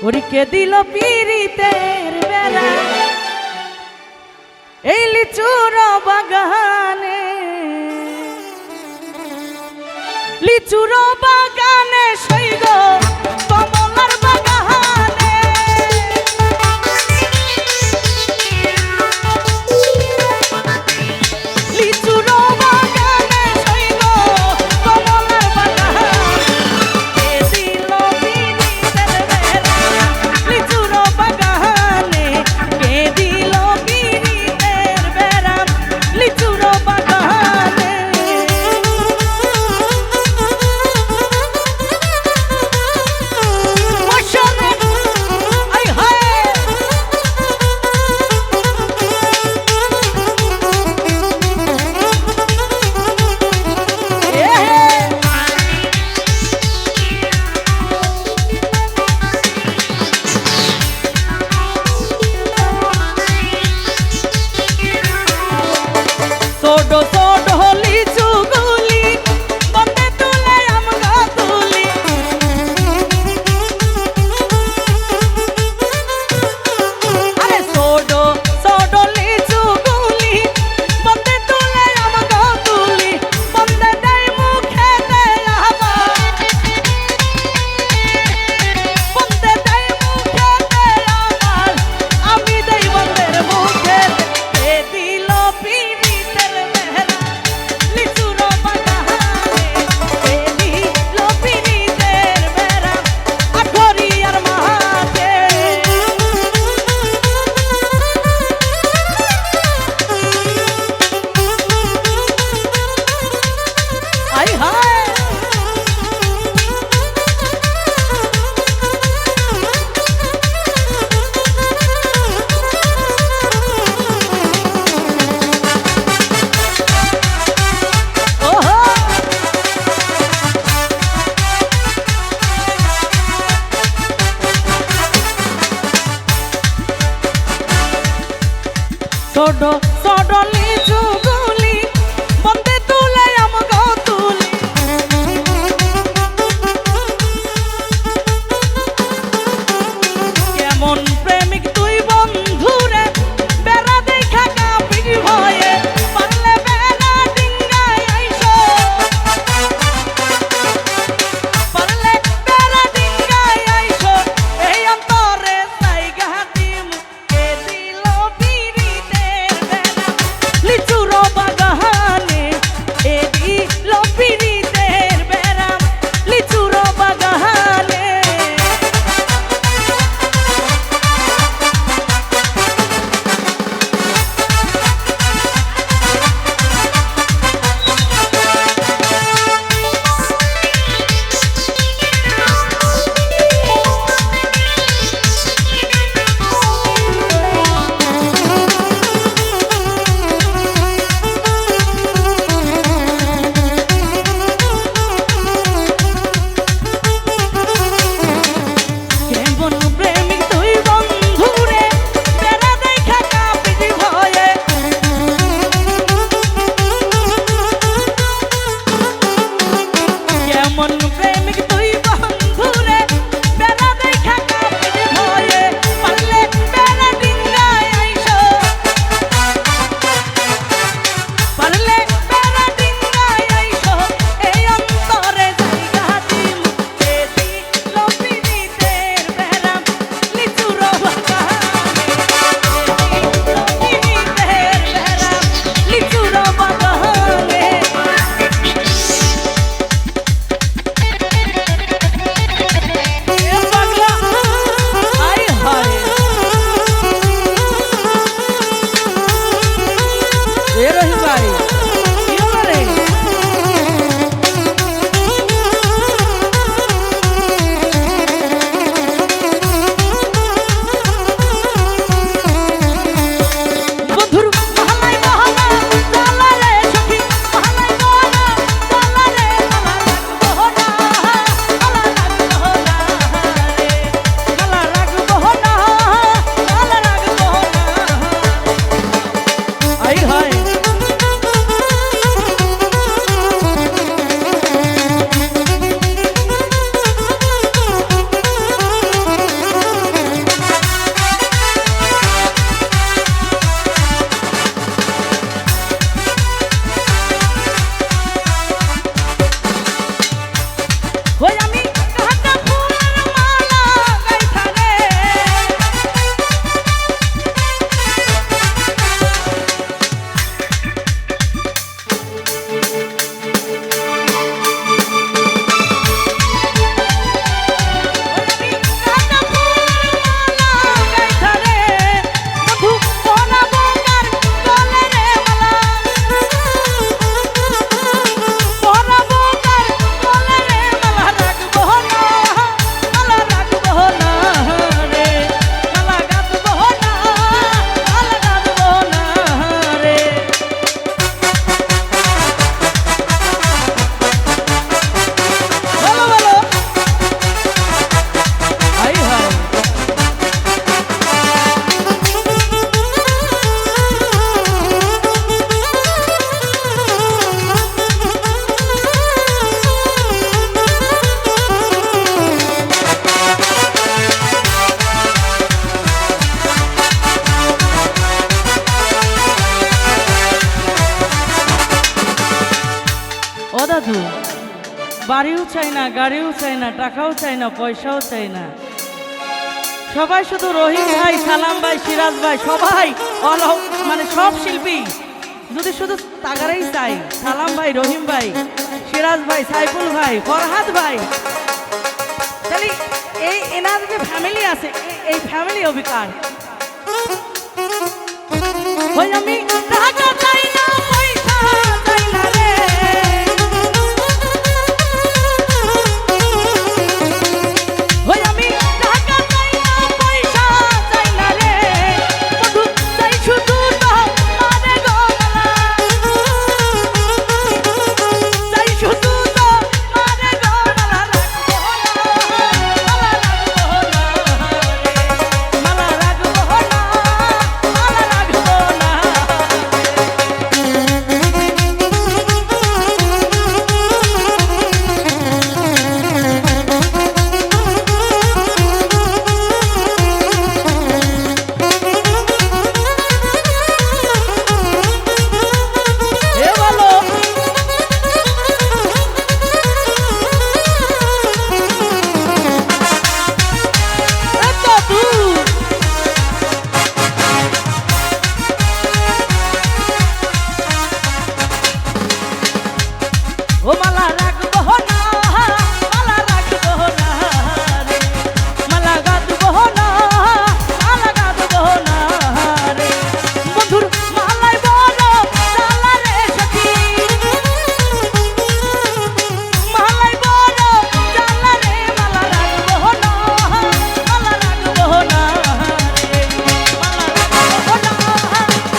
ওরিকে দিল পিরিতের বেলা এই লিচুর বাগানে, লিচুর বাগানে সৈগ কমলার বাগানে, লিচুর বাগানে সৈগ কমলার বাগানে, কে দিল পিরিতের বেলা লিচুর বাগানে, কে দিল পিরিতের বেলা লিচুর বাগানে। ছোট ছোট লিচু গুলি বন্দে তুলে আম তুলি, আরে ছোট ছোট লিচু গুলি বন্দে তুলে আম তুলি, বন্দে দেয় মুখে দেয় আবার, বন্দে দেয় মুখে দেয় আবার, আমি দেই বন্দের মুখে। কে দিল পিরিতের বেলা লিচুর বাগানে, কে দিল পিরিতের বেলা আঠরিয়ার মাঝে। আয় হায় ওহো ছোট ছোট লিচু গুলি বন্দে তুলে আম তুলি, কেমন প্রেমিক তুই বন্ধুরে বেড়া দেখা কাপির ভয়ে, পারলে বেড়া ডিঙ্গায় আইসো, পারলে বেড়া ডিঙ্গায় আইসো, এই অন্তরে জায়গা দিমু। কে দিল পিরিতের বেলা বাড়িও চাই না, গাড়িও চাই না, টাকাও চাই না, পয়সাও চাই না। সবাই শুধু রহিম ভাই, সালাম ভাই, সিরাজ ভাই, সবাই মানে সব শিল্পী যদি শুধু তাগারেই চাই, সালাম ভাই, রহিম ভাই, সিরাজ ভাই, সাইফুল ভাই, ফরহাদ ভাই, তাহলে এই এনার যে ফ্যামিলি আছে, এই ফ্যামিলি অবিকার। ওই আমি টাকা চাই না, পয়সা চাই না রে, ওই আমি টাকা চাই না, পয়সা চাই না রে, বন্ধু চাই শুধু তোমারে গো মালা, চাই শুধু তোমারে গো মালা, রাখবো না, মালা রাখবো না, এ বলো এত দূর ও মালা রাখবো না, মালা রাখবো না রে, মালা গাঁথবো না, মালা গাঁথবো না রে, বন্ধুর মালাই বড় জ্বালা রে সখী, মালাই বড় জ্বালা রে, মালা রাখবো না, মালা রাখবো না রে, মালা রাখবো না,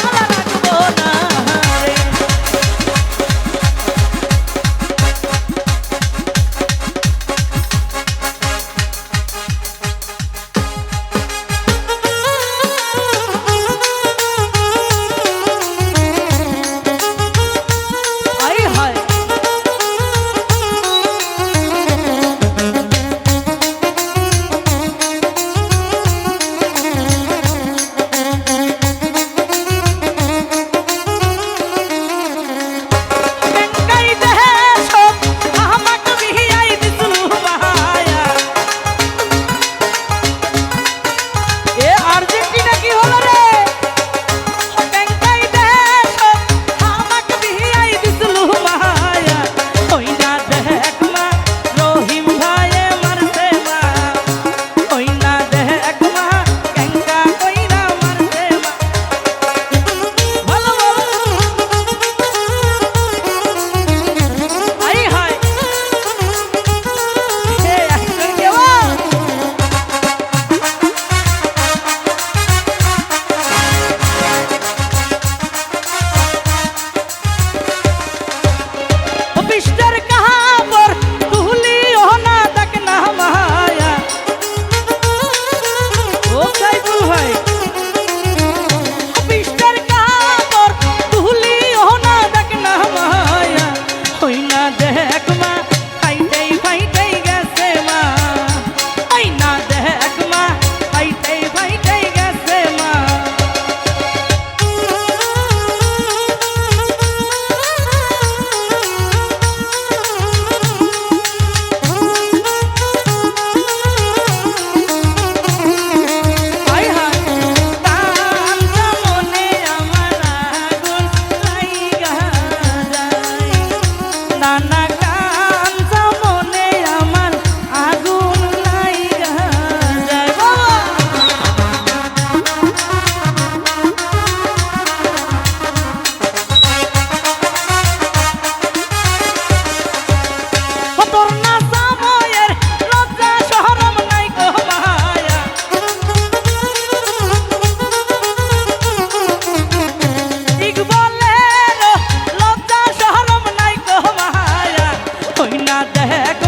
মালা রাখবো না রে। আই হায় বেঙ্গাই দেহে সব আমাকে বিহিয়াই দিছলু মায়া, এ আর্জেন্টিনা কি হলো রে, বেঙ্গাই দেহে সব আমাকে বিহিয়াই দিছলু মায়া, ওই না দেখ মা রহিম ভাইয়ে মারছে মা, ওই না দেখ মা কেঙ্কা ওই না মারছে মা, ভালো ভালো আই হায় এ একজন কেবা ও বিষ্টার কাহাবর তুলি ও না তাক না মায়া, ও সাইফুল ভাই ও বিষ্টার কাহাবর তুলি ও না তাক না মায়া, ওই না দেখ মা ফাইটাই ফাইটাই গেছে মা, ওই না দেখ মা ফাইটাই ফাইটাই গেছে মা, আয় হায় কাঞ্চা মনে আমার আগুন লাইগা যায়, নানা কাঞ্চা মনে আমার আগুন লাইগা যায়, বাবা ও তোর না সময়ের লজ্জা শরম নাই গো মায়া, ইকবালের লজ্জা শরম নাই গো মায়া, ওই না দেখ